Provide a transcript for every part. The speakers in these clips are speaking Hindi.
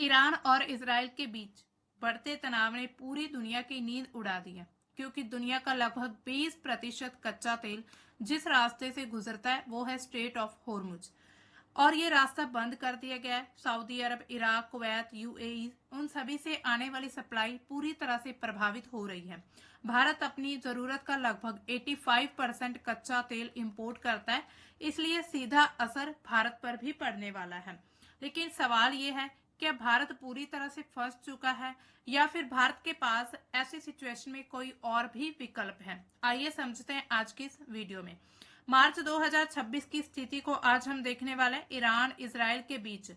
ईरान और इजराइल के बीच बढ़ते तनाव ने पूरी दुनिया की नींद उड़ा दी है, क्योंकि दुनिया का लगभग 20% कच्चा तेल जिस रास्ते से गुजरता है वो है स्ट्रेट ऑफ होर्मुज। और ये रास्ता बंद कर दिया गया है। सऊदी अरब, इराक, कुवैत, यूएई, उन सभी से आने वाली सप्लाई पूरी तरह से प्रभावित हो रही है। भारत अपनी जरूरत का लगभग 85% कच्चा तेल इंपोर्ट करता है, इसलिए सीधा असर भारत पर भी पड़ने वाला है। लेकिन सवाल ये है, क्या भारत पूरी तरह से फंस चुका है या फिर भारत के पास ऐसी सिचुएशन में कोई और भी विकल्प है? आइए समझते हैं आज की इस वीडियो में। मार्च 2026 की स्थिति को आज हम देखने वाले हैं। ईरान इजराइल के बीच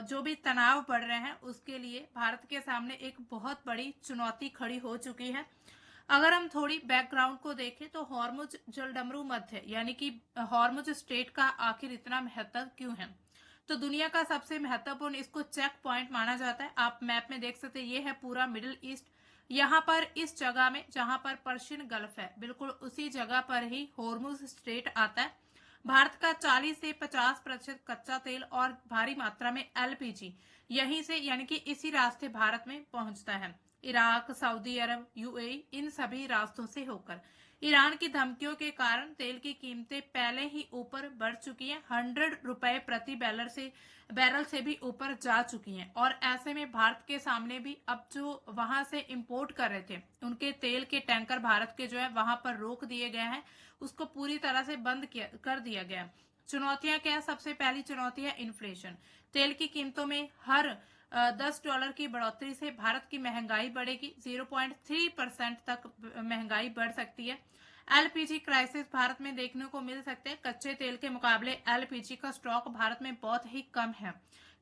जो भी तनाव बढ़ रहे हैं उसके लिए भारत के सामने एक बहुत बड़ी चुनौती खड़ी हो चुकी है। अगर हम थोड़ी बैकग्राउंड को देखें तो हॉर्मुज जलडमरू मध्य यानी कि हॉर्मुज स्ट्रेट का आखिर इतना महत्व क्यों है? तो दुनिया का सबसे महत्वपूर्ण इसको चेक पॉइंट माना जाता है। आप मैप में देख सकते हैं, ये है पूरा मिडिल ईस्ट। यहाँ पर इस जगह में जहां पर पर्शियन गल्फ है, बिल्कुल उसी जगह पर ही हॉर्मुज स्ट्रेट आता है। भारत का 40 से 50% कच्चा तेल और भारी मात्रा में एलपीजी यहीं से यानी कि इसी रास्ते भारत में पहुंचता है। इराक, सऊदी अरब, यूएई, इन सभी रास्तों से होकर ईरान की धमकियों के कारण तेल की कीमतें पहले ही ऊपर बढ़ चुकी हैं। 100 रुपए प्रति बैरल से भी ऊपर जा चुकी हैं। और ऐसे में भारत के सामने भी अब जो वहां से इंपोर्ट कर रहे थे उनके तेल के टैंकर भारत के जो है वहां पर रोक दिए गए हैं, उसको पूरी तरह से बंद कर दिया गया। चुनौतियां क्या है? सबसे पहली चुनौती है इन्फ्लेशन। तेल की कीमतों में हर $10 की बढ़ोतरी से भारत की महंगाई बढ़ेगी। 0.3% तक महंगाई बढ़ सकती है। एलपीजी क्राइसिस भारत में देखने को मिल सकते हैं। कच्चे तेल के मुकाबले एलपीजी का स्टॉक भारत में बहुत ही कम है।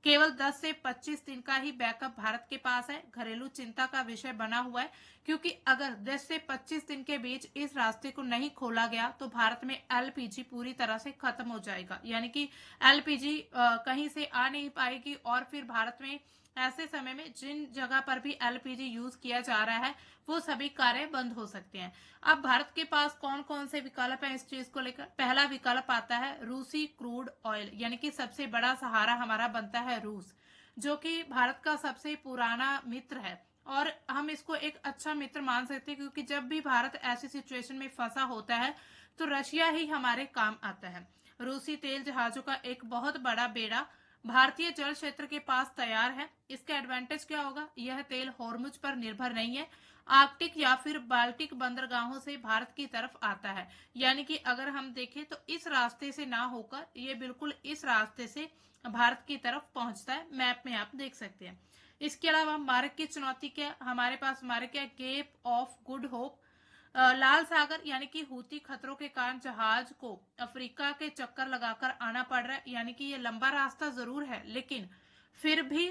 केवल 10 से 25 दिन का ही बैकअप भारत के पास है। घरेलू चिंता का विषय बना हुआ है, क्योंकि अगर 10 से 25 दिन के बीच इस रास्ते को नहीं खोला गया तो भारत में एलपीजी पूरी तरह से खत्म हो जाएगा। यानी कि एलपीजी कहीं से आ नहीं पाएगी और फिर भारत में ऐसे समय में जिन जगह पर भी एलपीजी यूज किया जा रहा है वो सभी कार्य बंद हो सकते हैं। अब भारत के पास कौन कौन से विकल्प हैं इस चीज को लेकर? पहला विकल्प आता है रूसी क्रूड ऑयल, यानी कि सबसे बड़ा सहारा हमारा बनता है रूस, जो कि भारत का सबसे पुराना मित्र है। और हम इसको एक अच्छा मित्र मान सकते हैं, क्योंकि जब भी भारत ऐसी सिचुएशन में फंसा होता है तो रशिया ही हमारे काम आता है। रूसी तेल जहाजों का एक बहुत बड़ा बेड़ा भारतीय जल क्षेत्र के पास तैयार है। इसका एडवांटेज क्या होगा? यह तेल हॉर्मुज पर निर्भर नहीं है, आर्कटिक या फिर बाल्टिक बंदरगाहों से भारत की तरफ आता है। यानी कि अगर हम देखें तो इस रास्ते से ना होकर ये बिल्कुल इस रास्ते से भारत की तरफ पहुंचता है। मैप में आप देख सकते हैं। इसके अलावा मार्ग की चुनौती क्या? हमारे पास मार्ग क्या? केप ऑफ गुड होप, लाल सागर, यानी कि हूती खतरों के कारण जहाज को अफ्रीका के चक्कर लगाकर आना पड़ रहा है। यानी कि ये लंबा रास्ता जरूर है, लेकिन फिर भी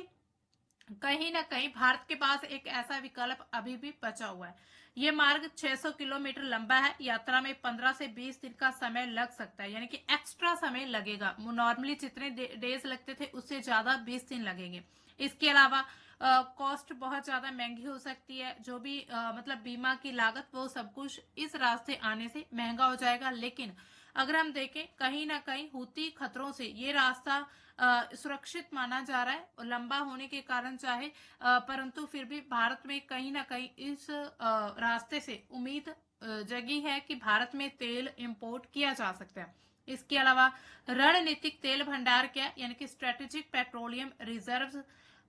कहीं ना कहीं भारत के पास एक ऐसा विकल्प अभी भी बचा हुआ है। ये मार्ग 600 किलोमीटर लंबा है। यात्रा में 15 से 20 दिन का समय लग सकता है, यानी कि एक्स्ट्रा समय लगेगा। नॉर्मली जितने डेज लगते थे उससे ज्यादा 20 दिन लगेंगे। इसके अलावा कॉस्ट बहुत ज्यादा महंगी हो सकती है। जो भी मतलब बीमा की लागत, वो सब कुछ इस रास्ते आने से महंगा हो जाएगा। लेकिन अगर हम देखें कहीं ना कहीं हूती खतरों से ये रास्ता सुरक्षित माना जा रहा है, लंबा होने के कारण चाहे, परंतु फिर भी भारत में कहीं ना कहीं इस रास्ते से उम्मीद जगी है कि भारत में तेल इंपोर्ट किया जा सकता है। इसके अलावा रणनीतिक तेल भंडार क्या, यानी कि स्ट्रेटेजिक पेट्रोलियम रिजर्व्स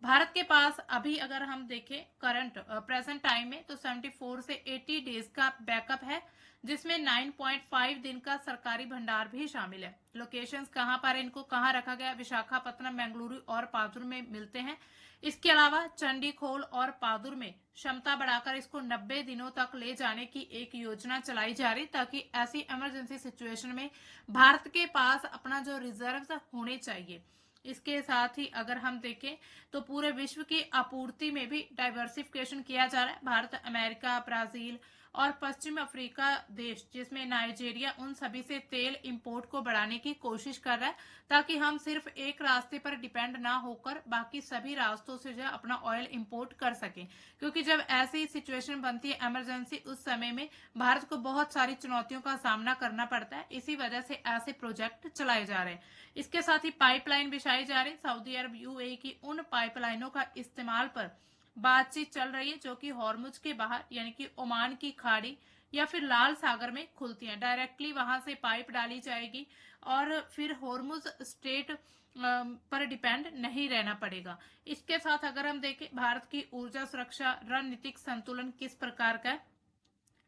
भारत के पास अभी अगर हम देखें करंट प्रेजेंट टाइम में तो 74 से 80 डेज का बैकअप है, जिसमें 9.5 दिन का सरकारी भंडार भी शामिल है। लोकेशंस कहां पर है, इनको कहां रखा गया? विशाखापत्तनम, बेंगलुरु और पादुर में मिलते हैं। इसके अलावा चंडीखोल और पादुर में क्षमता बढ़ाकर इसको 90 दिनों तक ले जाने की एक योजना चलाई जा रही, ताकि ऐसी इमरजेंसी सिचुएशन में भारत के पास अपना जो रिजर्व होने चाहिए। इसके साथ ही अगर हम देखें तो पूरे विश्व की आपूर्ति में भी डाइवर्सिफिकेशन किया जा रहा है। भारत, अमेरिका, ब्राजील और पश्चिम अफ्रीका देश जिसमें नाइजीरिया उन सभी से तेल इंपोर्ट को बढ़ाने की कोशिश कर रहा है, ताकि हम सिर्फ एक रास्ते पर डिपेंड ना होकर बाकी सभी रास्तों से जो है अपना ऑयल इंपोर्ट कर सकें। क्योंकि जब ऐसी सिचुएशन बनती है इमरजेंसी, उस समय में भारत को बहुत सारी चुनौतियों का सामना करना पड़ता है। इसी वजह से ऐसे प्रोजेक्ट चलाए जा रहे हैं। इसके साथ ही पाइपलाइन बिछाई जा रही है। सऊदी अरब यूएई की उन पाइपलाइनों का इस्तेमाल पर बातचीत चल रही है जो कि हॉर्मुज के बाहर यानी कि ओमान की खाड़ी या फिर लाल सागर में खुलती हैं। डायरेक्टली वहां से पाइप डाली जाएगी और फिर हॉर्मुज स्ट्रेट पर डिपेंड नहीं रहना पड़ेगा। इसके साथ अगर हम देखें भारत की ऊर्जा सुरक्षा रणनीतिक संतुलन किस प्रकार का है,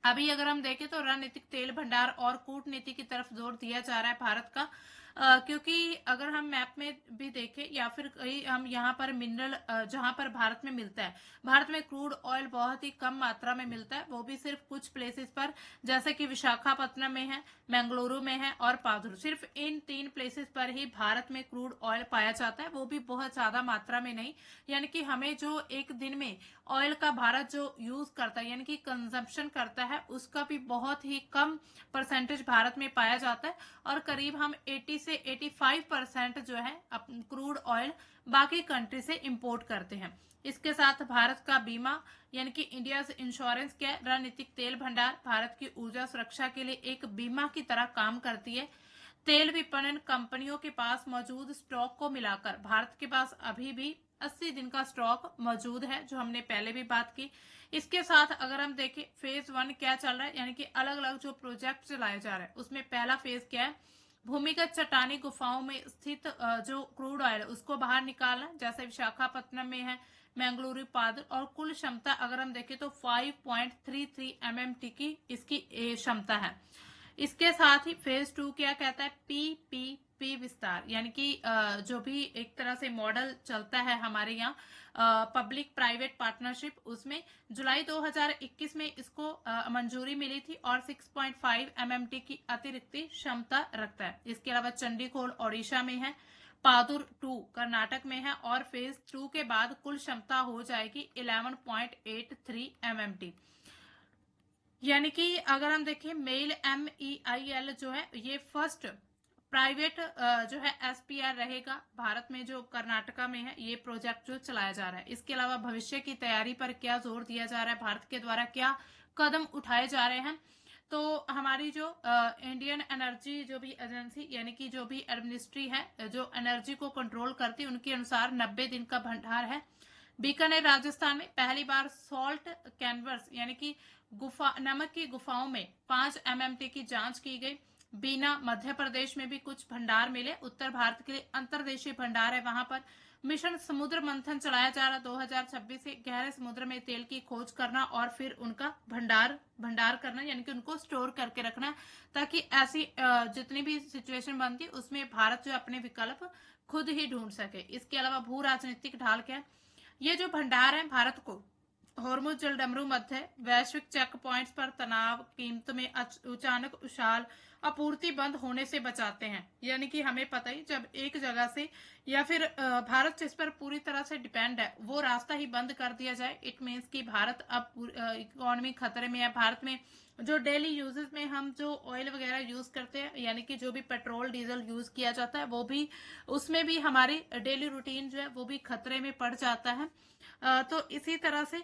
अभी अगर हम देखें तो रणनीतिक तेल भंडार और कूटनीति की तरफ जोर दिया जा रहा है भारत का। क्योंकि अगर हम मैप में भी देखें या फिर कहीं हम यहाँ पर मिनरल जहां पर भारत में मिलता है, भारत में क्रूड ऑयल बहुत ही कम मात्रा में मिलता है, वो भी सिर्फ कुछ प्लेसेस पर, जैसे कि विशाखापत्तनम में है, मंगलुरु में है और पादुर। सिर्फ इन 3 प्लेसेस पर ही भारत में क्रूड ऑयल पाया जाता है, वो भी बहुत ज्यादा मात्रा में नहीं। यानी कि हमें जो एक दिन में ऑयल का भारत जो यूज करता है यानी कि कंजम्पशन करता है, उसका भी बहुत ही कम परसेंटेज भारत में पाया जाता है। और करीब हम 80 से 85% जो है क्रूड ऑयल बाकी कंट्री से इंपोर्ट करते हैं। इसके साथ भारत का बीमा यानी कि इंडिया इंश्योरेंस क्या है, रणनीतिक तेल भंडार भारत की ऊर्जा सुरक्षा के लिए एक बीमा की तरह काम करती है। तेल विपणन कंपनियों के पास मौजूद स्टॉक को मिलाकर भारत के पास अभी भी 80 दिन का स्टॉक मौजूद है, जो हमने पहले भी बात की। इसके साथ अगर हम देखें फेज 1 क्या चल रहा है, यानी कि अलग अलग जो प्रोजेक्ट चलाए जा रहे हैं, उसमें पहला फेज क्या है, भूमिगत चट्टानी गुफाओं में स्थित जो क्रूड ऑयल है उसको बाहर निकालना, जैसे विशाखापत्तनम में है, मंगलुरु पादर, और कुल क्षमता अगर हम देखें तो 5.33 MMT की इसकी क्षमता है। इसके साथ ही फेज 2 क्या कहता है, पीपीपी विस्तार, यानी कि जो भी एक तरह से मॉडल चलता है हमारे यहाँ पब्लिक प्राइवेट पार्टनरशिप, उसमें जुलाई 2021 में इसको मंजूरी मिली थी और 6.5 MMT की अतिरिक्त क्षमता रखता है। इसके अलावा चंडीगढ़ ओडिशा में है, पादुर 2 कर्नाटक में है और फेज 2 के बाद कुल क्षमता हो जाएगी 11.83 MMT। यानी कि अगर हम देखें मेल MEIL जो है ये फर्स्ट प्राइवेट जो है SPR रहेगा भारत में, जो कर्नाटका में है, ये प्रोजेक्ट जो चलाया जा रहा है। इसके अलावा भविष्य की तैयारी पर क्या जोर दिया जा रहा है, भारत के द्वारा क्या कदम उठाए जा रहे हैं, तो हमारी जो इंडियन एनर्जी जो भी एजेंसी यानी कि जो भी मिनिस्ट्री है जो एनर्जी को कंट्रोल करती है, उनके अनुसार 90 दिन का भंडार है। बीकानेर राजस्थान में पहली बार सॉल्ट कैनवर्स यानी कि गुफा नमक की गुफाओं में 5 MMT की जांच की गई। बीना मध्य प्रदेश में भी कुछ भंडार मिले। उत्तर भारत के लिए अंतर्देशीय भंडार है वहां पर। मिशन समुद्र मंथन चलाया जा रहा 2026 से गहरे समुद्र में तेल की खोज करना और फिर उनका भंडार करना, यानी कि उनको स्टोर करके रखना, ताकि ऐसी जितनी भी सिचुएशन बनती उसमें भारत जो अपने विकल्प खुद ही ढूंढ सके। इसके अलावा भू राजनीतिक ढाल क्या है, ये जो भंडार है भारत को हॉर्मुज जलडमरू मध्य वैश्विक चेक पॉइंट्स पर तनाव, कीमत में अचानक उछाल, आपूर्ति बंद होने से बचाते हैं। यानी कि हमें पता ही जब एक जगह से या फिर भारत जिस पर पूरी तरह से डिपेंड है वो रास्ता ही बंद कर दिया जाए, इट मीन्स कि भारत अब इकोनॉमी खतरे में है। भारत में जो डेली यूजेस में हम जो ऑयल वगैरह यूज करते हैं यानी कि जो भी पेट्रोल डीजल यूज किया जाता है वो भी उसमें भी हमारी डेली रूटीन जो है वो भी खतरे में पड़ जाता है। तो इसी तरह से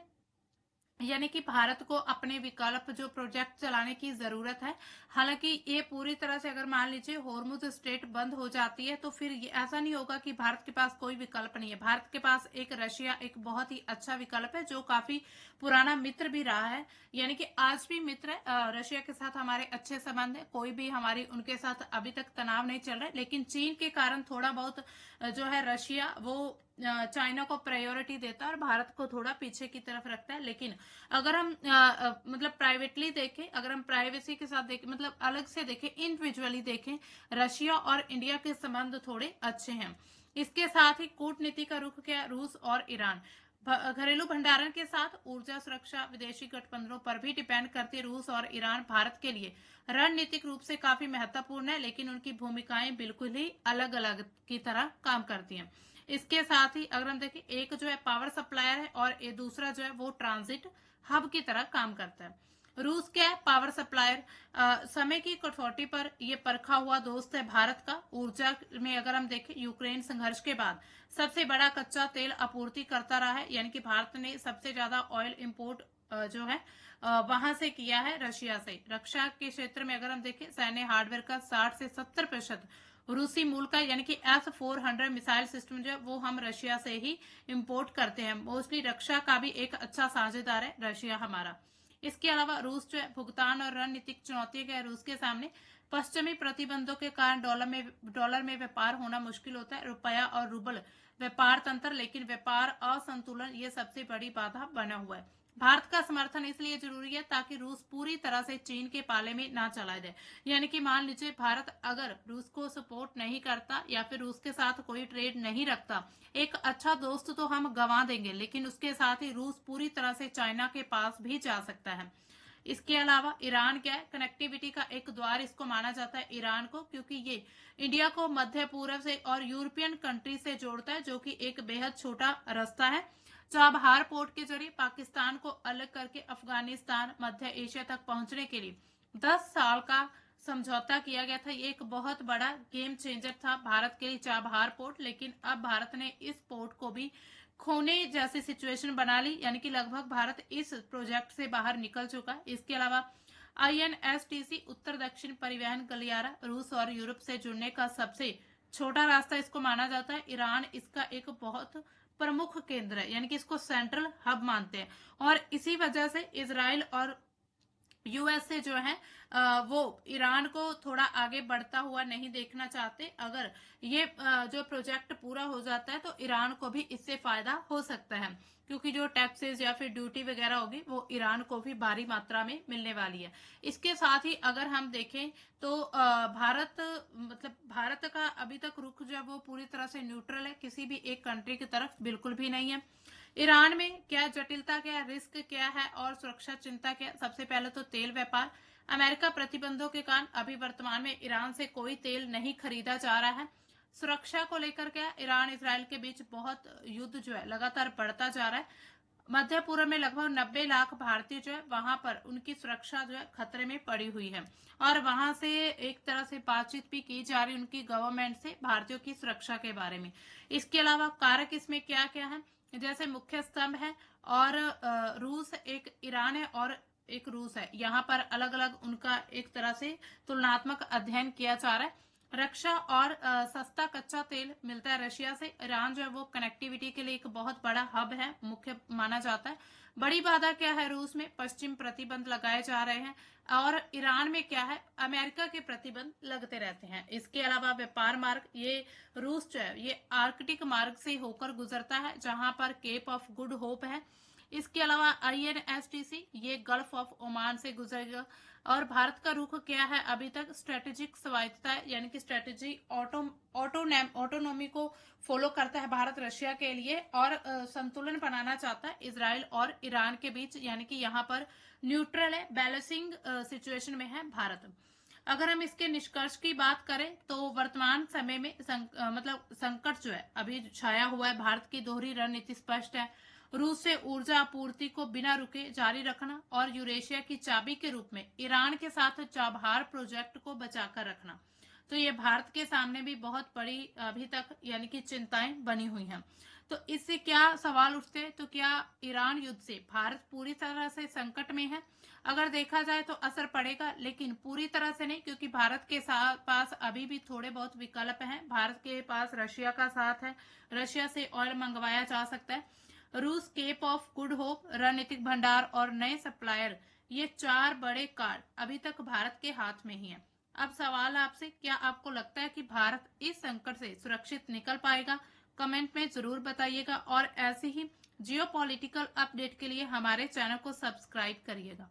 यानी कि भारत को अपने विकल्प जो प्रोजेक्ट चलाने की जरूरत है। हालांकि ये पूरी तरह से अगर मान लीजिए हॉर्मुज स्ट्रेट बंद हो जाती है तो फिर ये ऐसा नहीं होगा कि भारत के पास कोई विकल्प नहीं है। भारत के पास एक रशिया एक बहुत ही अच्छा विकल्प है जो काफी पुराना मित्र भी रहा है, यानी कि आज भी मित्र है। रशिया के साथ हमारे अच्छे संबंध है, कोई भी हमारी उनके साथ अभी तक तनाव नहीं चल रहा है। लेकिन चीन के कारण थोड़ा बहुत जो है रशिया वो चाइना को प्रायोरिटी देता है और भारत को थोड़ा पीछे की तरफ रखता है। लेकिन अगर हम मतलब प्राइवेटली देखें, अगर हम प्राइवेसी के साथ देखें, मतलब अलग से देखें, इंडिविजुअली देखें, रशिया और इंडिया के संबंध थोड़े अच्छे हैं। इसके साथ ही कूटनीति का रुख क्या, रूस और ईरान घरेलू भंडारण के साथ ऊर्जा सुरक्षा विदेशी गठबंधनों पर भी डिपेंड करती है। रूस और ईरान भारत के लिए रणनीतिक रूप से काफी महत्वपूर्ण है, लेकिन उनकी भूमिकाएं बिल्कुल ही अलग अलग की तरह काम करती हैं। इसके साथ ही अगर हम देखें, एक जो है पावर सप्लायर है और दूसरा जो है वो ट्रांजिट हब की तरह काम करता है। रूस क्या है? पावर सप्लायर, समय की कसौटी पर ये परखा हुआ दोस्त है भारत का। ऊर्जा में अगर हम देखें, यूक्रेन संघर्ष के बाद सबसे बड़ा कच्चा तेल आपूर्ति करता रहा है, यानी कि भारत ने सबसे ज्यादा ऑयल इंपोर्ट जो है वहां से किया है, रशिया से। रक्षा के क्षेत्र में अगर हम देखें, सैन्य हार्डवेयर का 60 से 70% रूसी मूल का, यानी कि S-400 मिसाइल सिस्टम जो है वो हम रशिया से ही इंपोर्ट करते हैं। मोस्टली रक्षा का भी एक अच्छा साझेदार है रशिया हमारा। इसके अलावा रूस जो है भुगतान और रणनीतिक चुनौतियों के रूस के सामने पश्चिमी प्रतिबंधों के कारण डॉलर में व्यापार होना मुश्किल होता है। रुपया और रूबल व्यापार तंत्र, लेकिन व्यापार असंतुलन ये सबसे बड़ी बाधा बना हुआ है। भारत का समर्थन इसलिए जरूरी है ताकि रूस पूरी तरह से चीन के पाले में ना चला जाए। यानी कि मान लीजिए भारत अगर रूस को सपोर्ट नहीं करता या फिर रूस के साथ कोई ट्रेड नहीं रखता, एक अच्छा दोस्त तो हम गंवा देंगे, लेकिन उसके साथ ही रूस पूरी तरह से चाइना के पास भी जा सकता है। इसके अलावा ईरान क्या है? कनेक्टिविटी का एक द्वार इसको माना जाता है ईरान को, क्योंकि ये इंडिया को मध्य पूर्व से और यूरोपियन कंट्री से जोड़ता है, जो कि एक बेहद छोटा रास्ता है। चाबहार पोर्ट के जरिए पाकिस्तान को अलग करके अफगानिस्तान, मध्य एशिया तक पहुंचने के लिए 10 साल का समझौता किया गया था। ये एक बहुत बड़ा गेम चेंजर था भारत के लिए चाबहार पोर्ट, लेकिन अब भारत ने इस पोर्ट को भी खोने जैसी सिचुएशन बना ली, यानी कि लगभग भारत इस प्रोजेक्ट से बाहर निकल चुका है। इसके अलावा INSTC उत्तर दक्षिण परिवहन गलियारा रूस और यूरोप से जुड़ने का सबसे छोटा रास्ता इसको माना जाता है। ईरान इसका एक बहुत प्रमुख केंद्र है, यानी कि इसको सेंट्रल हब मानते हैं, और इसी वजह से इसराइल और यूएसए जो है वो ईरान को थोड़ा आगे बढ़ता हुआ नहीं देखना चाहते। अगर ये जो प्रोजेक्ट पूरा हो जाता है तो ईरान को भी इससे फायदा हो सकता है, क्योंकि जो टैक्सेस या फिर ड्यूटी वगैरह होगी वो ईरान को भी भारी मात्रा में मिलने वाली है। इसके साथ ही अगर हम देखें तो भारत का अभी तक रुख जो है वो पूरी तरह से न्यूट्रल है, किसी भी एक कंट्री की तरफ बिल्कुल भी नहीं है। ईरान में क्या जटिलता, क्या रिस्क क्या है और सुरक्षा चिंता क्या? सबसे पहले तो तेल व्यापार। अमेरिका प्रतिबंधों के कारण अभी वर्तमान में ईरान से कोई तेल नहीं खरीदा जा रहा है। सुरक्षा को लेकर क्या, ईरान इसराइल के बीच बहुत युद्ध जो है लगातार बढ़ता जा रहा है। मध्य पूर्व में लगभग 90 लाख भारतीय जो है वहां पर उनकी सुरक्षा जो है खतरे में पड़ी हुई है, और वहां से एक तरह से बातचीत भी की जा रही उनकी गवर्नमेंट से भारतीयों की सुरक्षा के बारे में। इसके अलावा कारक इसमें क्या क्या है, जैसे मुख्य स्तंभ है, और रूस, एक ईरान है और एक रूस है। यहाँ पर अलग अलग उनका एक तरह से तुलनात्मक अध्ययन किया जा रहा है। रक्षा और सस्ता कच्चा तेल मिलता है रशिया से। ईरान जो है वो कनेक्टिविटी के लिए एक बहुत बड़ा हब है, मुख्य माना जाता है। बड़ी बाधा क्या है? रूस में पश्चिम प्रतिबंध लगाए जा रहे हैं, और ईरान में क्या है? अमेरिका के प्रतिबंध लगते रहते हैं। इसके अलावा व्यापार मार्ग, ये रूस जो है ये आर्कटिक मार्ग से होकर गुजरता है, जहां पर केप ऑफ गुड होप है। इसके अलावा INSTC ये गल्फ ऑफ ओमान से गुजरेगा। और भारत का रुख क्या है? अभी तक स्ट्रेटेजिक स्वायत्तता है, यानी कि स्ट्रेटेजी ऑटोनॉमी को फॉलो करता है भारत रशिया के लिए, और संतुलन बनाना चाहता है इसराइल और ईरान के बीच, यानी कि यहाँ पर न्यूट्रल है, बैलेंसिंग सिचुएशन में है भारत। अगर हम इसके निष्कर्ष की बात करें तो वर्तमान समय में संकट जो है अभी छाया हुआ है। भारत की दोहरी रणनीति स्पष्ट है, रूस से ऊर्जा आपूर्ति को बिना रुके जारी रखना और यूरेशिया की चाबी के रूप में ईरान के साथ चाबहार प्रोजेक्ट को बचाकर रखना। तो ये भारत के सामने भी बहुत बड़ी अभी तक यानी कि चिंताएं बनी हुई हैं। तो इससे क्या सवाल उठते हैं, तो क्या ईरान युद्ध से भारत पूरी तरह से संकट में है? अगर देखा जाए तो असर पड़ेगा, लेकिन पूरी तरह से नहीं, क्योंकि भारत के पास अभी भी थोड़े बहुत विकल्प हैं। भारत के पास रशिया का साथ है, रशिया से ऑयल मंगवाया जा सकता है। रूस, केप ऑफ गुड होप, रणनीतिक भंडार और नए सप्लायर, ये 4 बड़े कार्ड अभी तक भारत के हाथ में ही है। अब सवाल आपसे, क्या आपको लगता है कि भारत इस संकट से सुरक्षित निकल पाएगा? कमेंट में जरूर बताइएगा, और ऐसे ही जियोपॉलिटिकल अपडेट के लिए हमारे चैनल को सब्सक्राइब करिएगा।